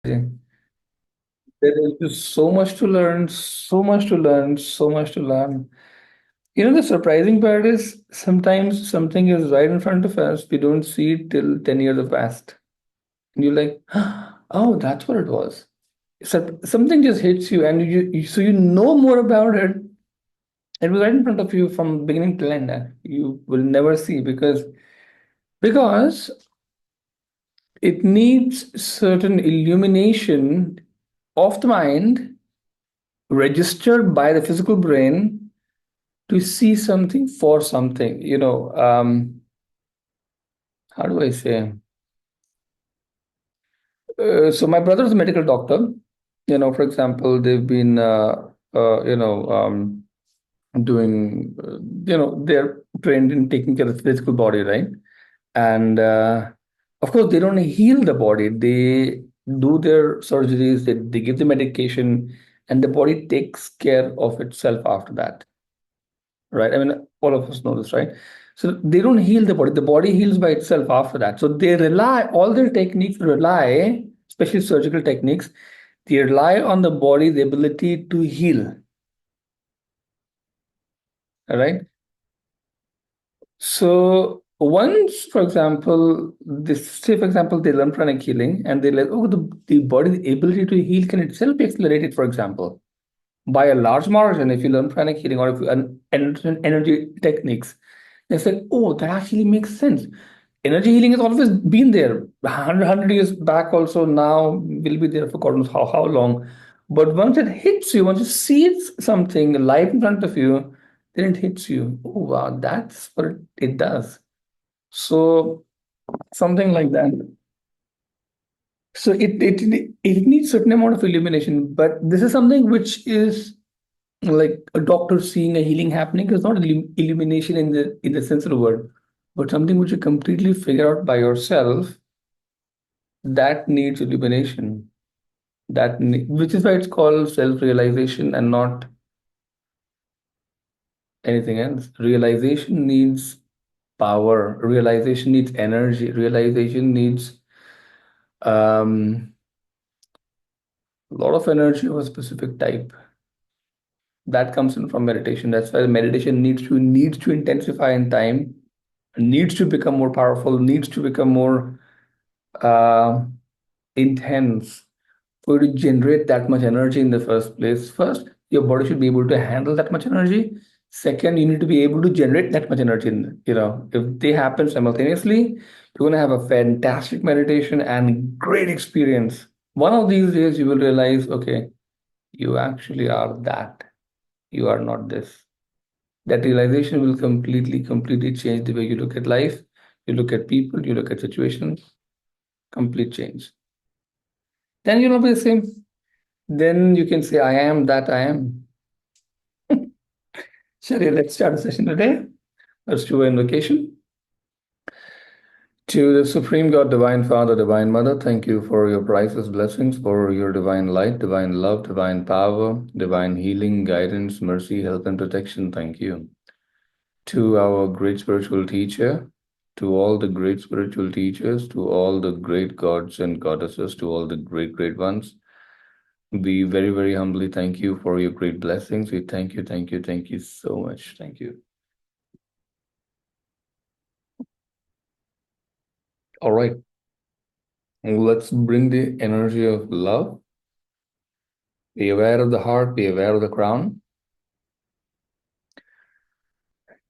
There is just so much to learn, so much to learn, so much to learn. The surprising part is sometimes something is right in front of us. We don't see it till 10 years have passed. And you're like, oh, that's what it was. So something just hits you, and so you know more about it. It was right in front of you from beginning to end. And you will never see because it needs certain illumination of the mind registered by the physical brain to see something for something. How do I say? So my brother is a medical doctor. For example, they've been, doing, they're trained in taking care of the physical body, right? And of course, they don't heal the body. They do their surgeries, they give the medication, and the body takes care of itself after that, right? I mean, all of us know this, right? So they don't heal the body. The body heals by itself after that. So they rely, all their techniques rely, especially surgical techniques, they rely on the body, the ability to heal, all right? So once, for example, this say for example, they learn pranic healing and they like, oh, the body's ability to heal can itself be accelerated, for example, by a large margin if you learn pranic healing or if you energy techniques. It's like, oh, that actually makes sense. Energy healing has always been there. 100 years back also, now will be there for God knows how long. But once it hits you, once you see something live in front of you, then it hits you. Oh, wow, that's what it does. So something like that. So it needs certain amount of illumination, but this is something which is like a doctor seeing a healing happening. It's not illumination in the sense of the word, but something which you completely figure out by yourself that needs illumination. Which is why it's called self-realization and not anything else. Realization needs power. Realization needs energy. Realization needs a lot of energy of a specific type that comes in from meditation. That's why meditation needs to intensify in time, needs to become more powerful, needs to become more uh, intense for you to generate that much energy in the first place. First, your body should be able to handle that much energy. Second, you need to be able to generate that much energy. If they happen simultaneously, you're going to have a fantastic meditation and great experience. One of these days, you will realize, okay, you actually are that. You are not this. That realization will completely change the way you look at life, you look at people, you look at situations, complete change. Then you'll be the same. Then you can say, I am that I am. Shari, let's start the session today. Let's do an invocation. To the Supreme God, Divine Father, Divine Mother, thank you for your priceless blessings, for your divine light, divine love, divine power, divine healing, guidance, mercy, help, and protection. Thank you. To our great spiritual teacher, to all the great spiritual teachers, to all the great gods and goddesses, to all the great ones, we very humbly thank you for your great blessings. We thank you so much. Thank you. All right, let's bring the energy of love. Be aware of the heart, be aware of the crown.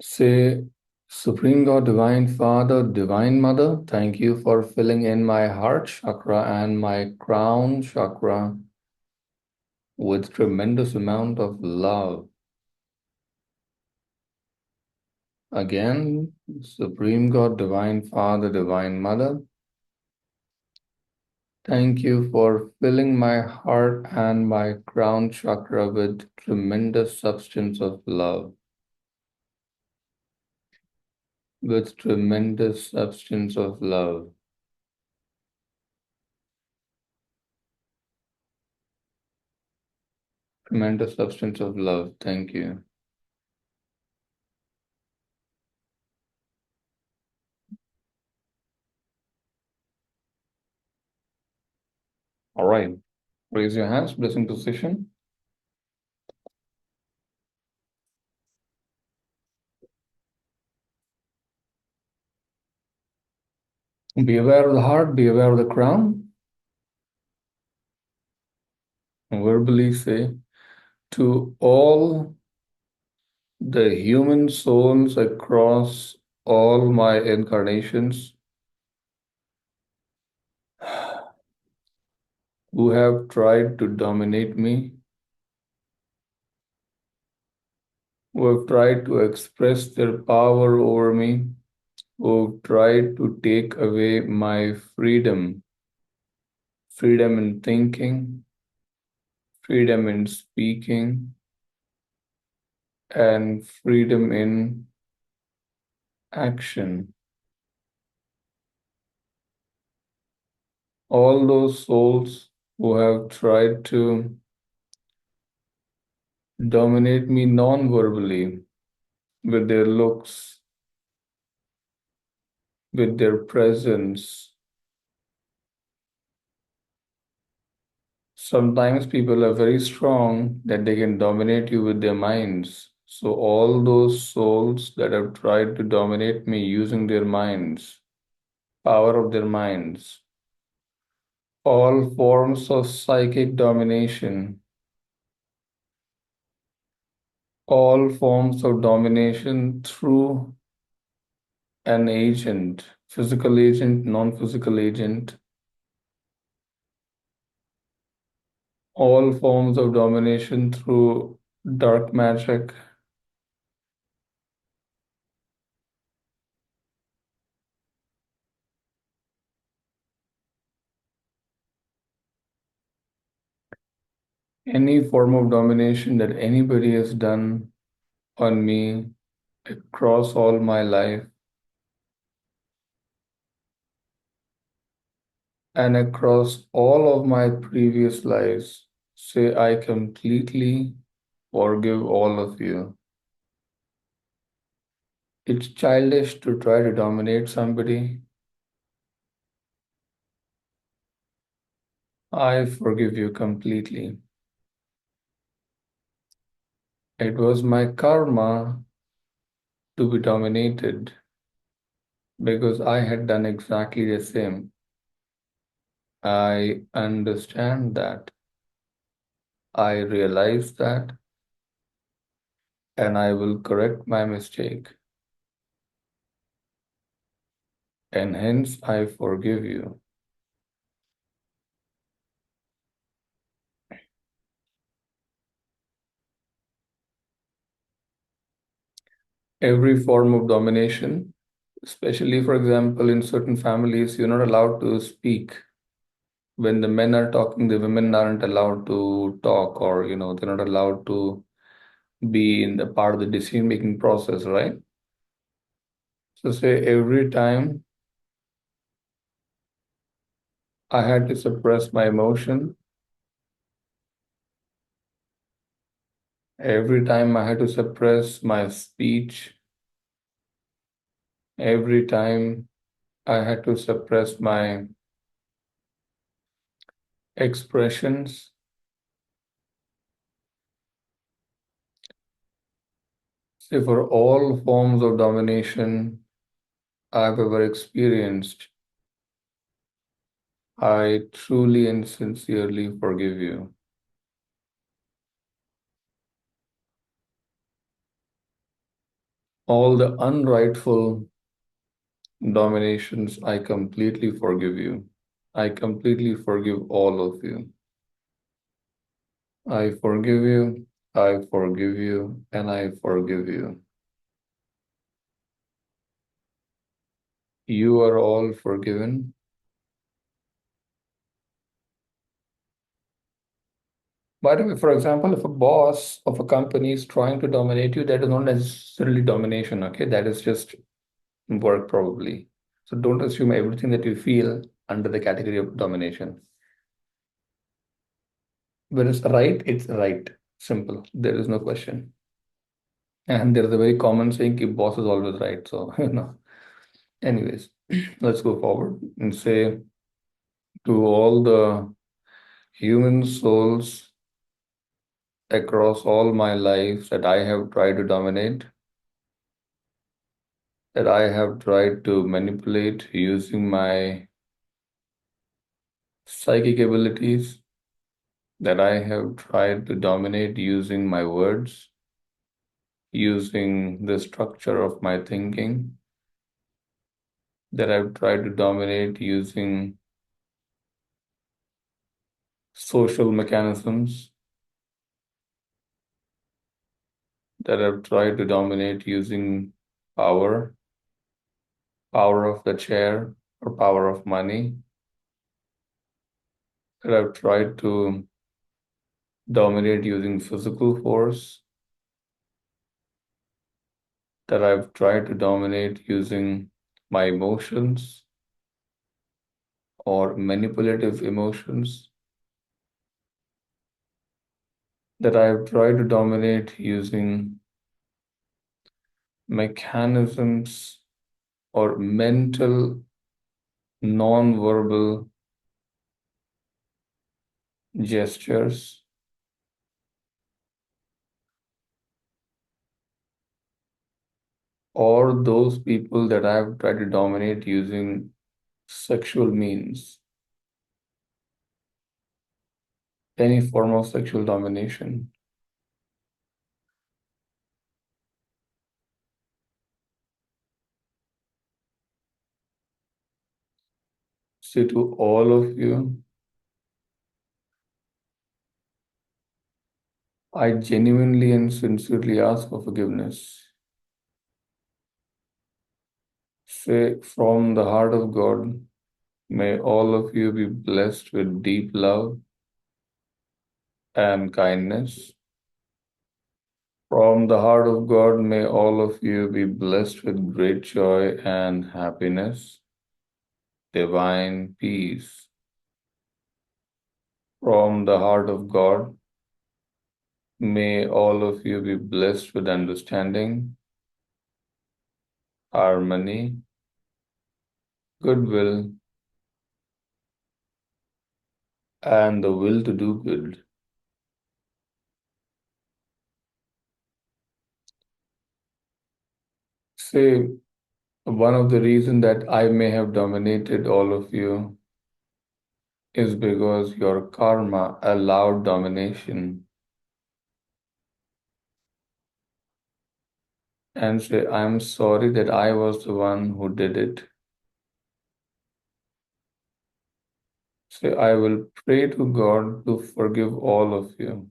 Say, Supreme God, Divine Father, Divine Mother, thank you for filling in my heart chakra and my crown chakra with tremendous amount of love. Again, Supreme God, Divine Father, Divine Mother, thank you for filling my heart and my crown chakra with tremendous substance of love. With tremendous substance of love. Tremendous substance of love. Thank you. All right. right. Raise your hands, blessing position. Be aware of the heart, be aware of the crown. Verbally say, to all the human souls across all my incarnations who have tried to dominate me, who have tried to express their power over me, who have tried to take away my freedom, freedom in thinking, freedom in speaking, and freedom in action. All those souls who have tried to dominate me non-verbally with their looks, with their presence. Sometimes people are very strong that they can dominate you with their minds. So all those souls that have tried to dominate me using their minds, power of their minds, all forms of psychic domination, all forms of domination through an agent, physical agent, non-physical agent, all forms of domination through dark magic, any form of domination that anybody has done on me across all my life and across all of my previous lives, say, I completely forgive all of you. It's childish to try to dominate somebody. I forgive you completely. It was my karma to be dominated because I had done exactly the same. I understand that. I realize that, and I will correct my mistake. And hence I forgive you. Every form of domination, especially, for example, in certain families, you're not allowed to speak. When the men are talking, the women aren't allowed to talk, or they're not allowed to be in the part of the decision-making process, right? So say every time I had to suppress my emotion, every time I had to suppress my speech, every time I had to suppress my expressions, say for all forms of domination I've ever experienced, I truly and sincerely forgive you. All the unrightful dominations, I completely forgive you. I completely forgive all of you. I forgive you, I forgive you, and I forgive you. You are all forgiven. By the way, for example, if a boss of a company is trying to dominate you, that is not necessarily domination, okay? That is just work, probably. So don't assume everything that you feel under the category of domination. When it's right, it's right. Simple. There is no question. And there is a very common saying, keep boss is always right. So, Anyways, let's go forward and say to all the human souls across all my life that I have tried to dominate, that I have tried to manipulate using my psychic abilities, that I have tried to dominate using my words, using the structure of my thinking, that I've tried to dominate using social mechanisms, that I've tried to dominate using power, power of the chair or power of money, that I've tried to dominate using physical force, that I've tried to dominate using my emotions or manipulative emotions, that I've tried to dominate using mechanisms or mental non-verbal gestures, or those people that I've tried to dominate using sexual means, any form of sexual domination. So to all of you, I genuinely and sincerely ask for forgiveness. Say from the heart of God, may all of you be blessed with deep love and kindness. From the heart of God, may all of you be blessed with great joy and happiness, divine peace. From the heart of God, may all of you be blessed with understanding, harmony, goodwill, and the will to do good. Say, one of the reasons that I may have dominated all of you is because your karma allowed domination. And say, I'm sorry that I was the one who did it. Say, I will pray to God to forgive all of you.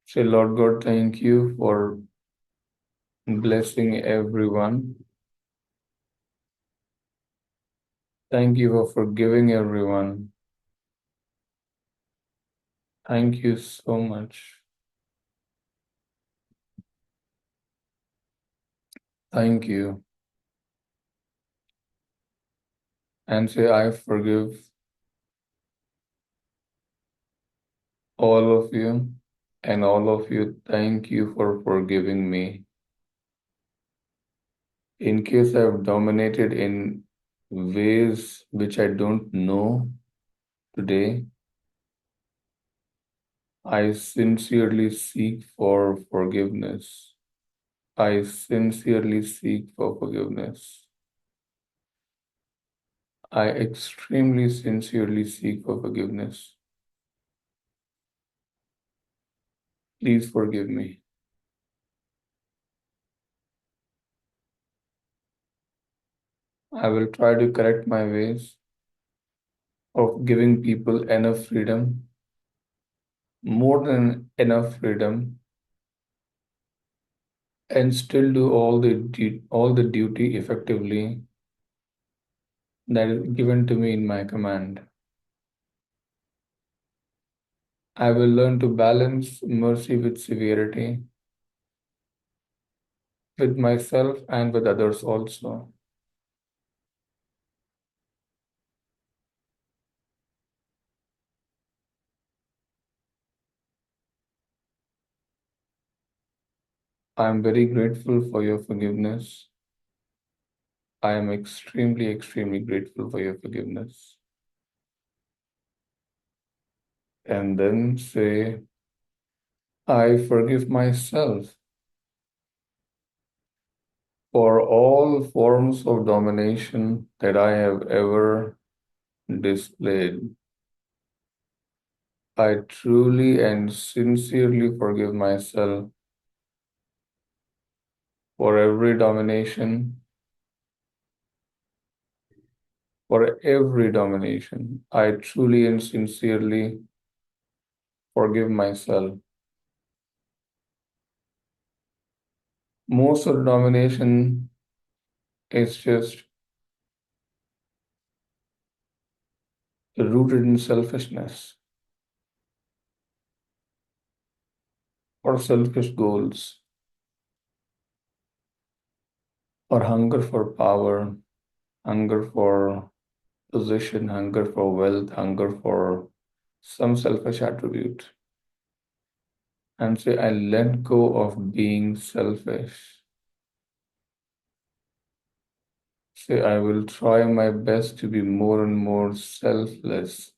Say, Lord God, thank you for blessing everyone. Thank you for forgiving everyone. Thank you so much. Thank you. And say, I forgive all of you, and all of you, thank you for forgiving me. In case I've dominated in ways which I don't know today, I sincerely seek for forgiveness. I sincerely seek for forgiveness. I extremely sincerely seek for forgiveness. Please forgive me. I will try to correct my ways of giving people enough freedom, more than enough freedom, and still do all the duty effectively that is given to me in my command. I will learn to balance mercy with severity, with myself and with others also. I am very grateful for your forgiveness. I am extremely, extremely grateful for your forgiveness. And then say, I forgive myself for all forms of domination that I have ever displayed. I truly and sincerely forgive myself for every domination, for every domination. I truly and sincerely forgive myself. Most of the domination is just rooted in selfishness or selfish goals or hunger for power, hunger for position, hunger for wealth, hunger for some selfish attribute. And say, I let go of being selfish. Say, I will try my best to be more and more selfless,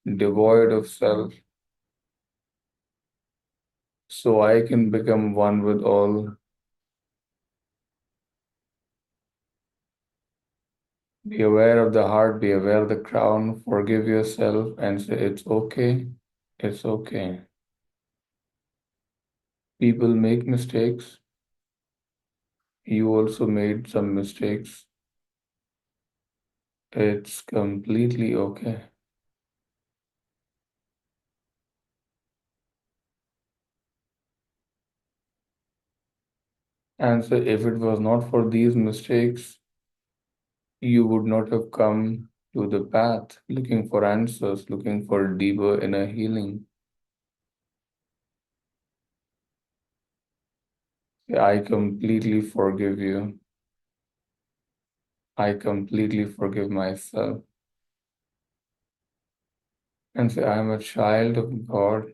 devoid of self, so I can become one with all. Be aware of the heart, be aware of the crown, forgive yourself, and say, it's okay, it's okay. People make mistakes. You also made some mistakes. It's completely okay. And so, if it was not for these mistakes, you would not have come to the path looking for answers, looking for deeper inner healing. I completely forgive you. I completely forgive myself. And say, I am a child of God.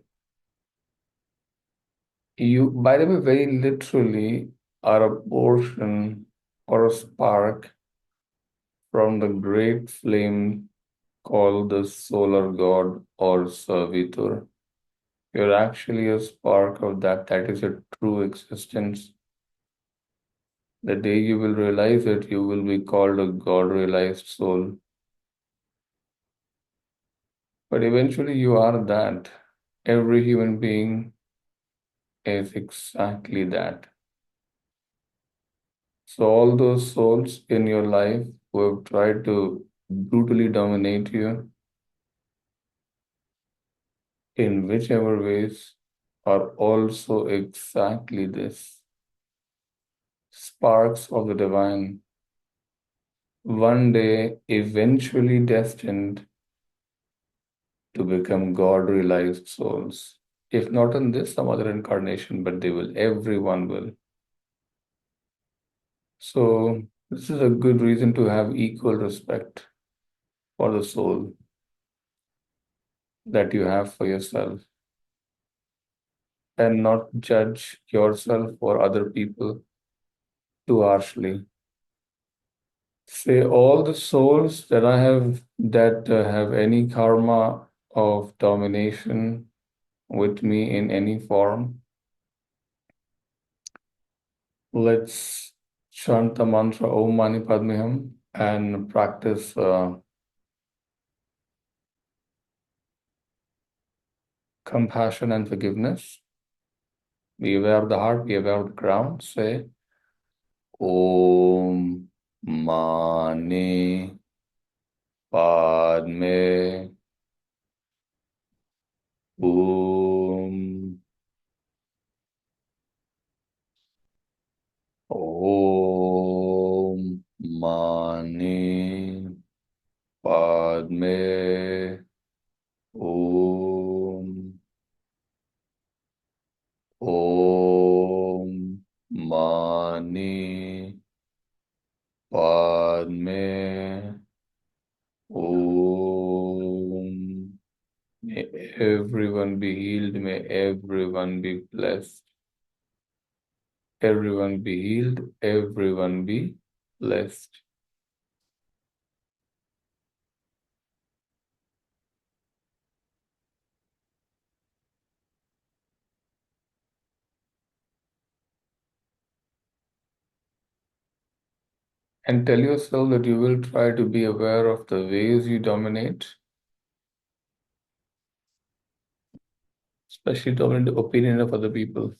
You, by the way, very literally are a portion or a spark from the great flame called the solar god or servitor. You're actually a spark of that. That is a true existence. The day you will realize it, you will be called a God-realized soul. But eventually you are that. Every human being is exactly that. So all those souls in your life who have tried to brutally dominate you in whichever ways are also exactly this. Sparks of the divine, one day eventually destined to become God realized souls. If not in this, some other incarnation, but they will, everyone will. So, this is a good reason to have equal respect for the soul that you have for yourself and not judge yourself or other people too harshly. Say all the souls that I have that have any karma of domination with me in any form, let's chant the mantra Om Mani Padme Hum and practice compassion and forgiveness. Be aware of the heart, be aware of the ground. Say Om Mani Padme Hum. Om Mani Padme Om. Om Mani Padme Om. May everyone be healed. May everyone be blessed. Everyone be healed. Everyone be blessed. And tell yourself that you will try to be aware of the ways you dominate, especially dominate the opinion of other people.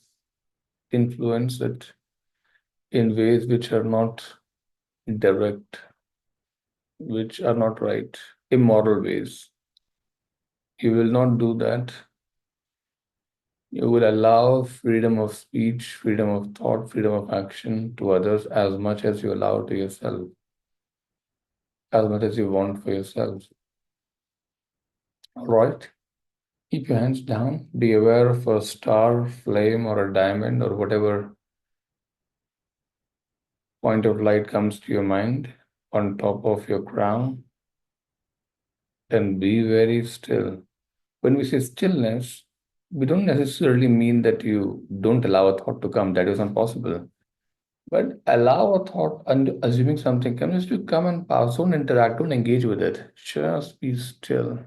Influence it in ways which are not direct, which are not right, immoral ways. You will not do that. You will allow freedom of speech, freedom of thought, freedom of action to others as much as you allow to yourself, as much as you want for yourself. All right? Keep your hands down. Be aware of a star, flame, or a diamond, or whatever point of light comes to your mind on top of your crown. And be very still. When we say stillness, we don't necessarily mean that you don't allow a thought to come. That is not possible. But allow a thought and assuming something comes to come and pass. Don't interact, don't engage with it. Just be still.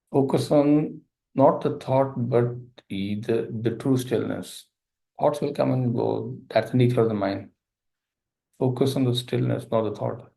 Focus on not the thought, but the true stillness. Thoughts will come and go. That's the nature of the mind. Focus on the stillness, not the thought.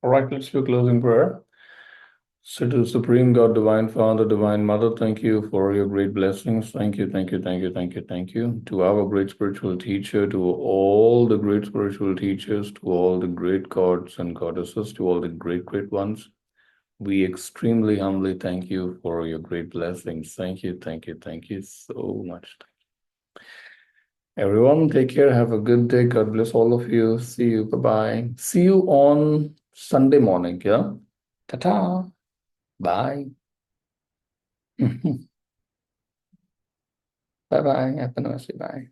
All right, let's do a closing prayer. So to Supreme God, Divine Father, Divine Mother, thank you for your great blessings. Thank you, thank you, thank you, thank you, thank you. To our great spiritual teacher, to all the great spiritual teachers, to all the great gods and goddesses, to all the great, great ones, we extremely humbly thank you for your great blessings. Thank you, thank you, thank you so much. Everyone, take care. Have a good day. God bless all of you. See you. Bye-bye. See you on Sunday morning. Yeah. Ta-ta. Bye. Bye-bye. Have a nice day. Bye.